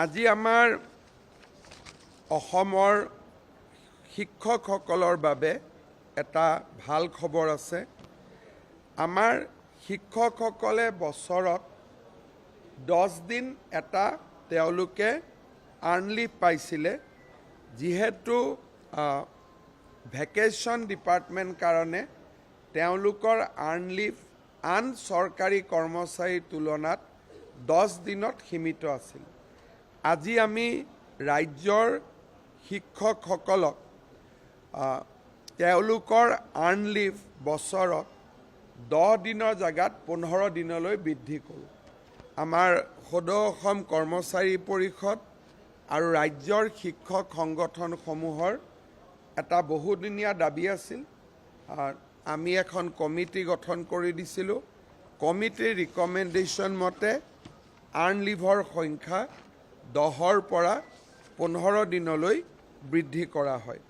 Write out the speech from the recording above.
আজি আমাৰ অসমৰ শিক্ষকসকলৰ বাবে এটা ভাল খবৰ আছে। আমাৰ শিক্ষকসকলে বছৰত 10 দিন এটা তেওঁলোকে আৰ্ণ লিভ পাইছিলে, যিহেতু ভেকেশ্যন ডিপাৰ্টমেণ্ট কাৰণে তেওঁলোকৰ আৰ্ণ লিভ আন চৰকাৰী কৰ্মচাৰীৰ তুলনাত 10 দিনত সীমিত আছিল। আজি আমি ৰাজ্যৰ শিক্ষকসকলক তেওঁলোকৰ আৰ্ণ লিভ বছৰত 10 দিনৰ জেগাত 15 দিনলৈ বৃদ্ধি কৰোঁ। আমাৰ সদৌ অসম কৰ্মচাৰী পৰিষদ আৰু ৰাজ্যৰ শিক্ষক সংগঠনসমূহৰ এটা বহুদিনীয়া দাবী আছিল। আমি এখন কমিটি গঠন কৰি দিছিলোঁ। কমিটিৰ ৰিকমেণ্ডেশ্যন মতে আৰ্ণ লিভৰ সংখ্যা 10ৰ পৰা 15 দিনলৈ বৃদ্ধি কৰা হয়।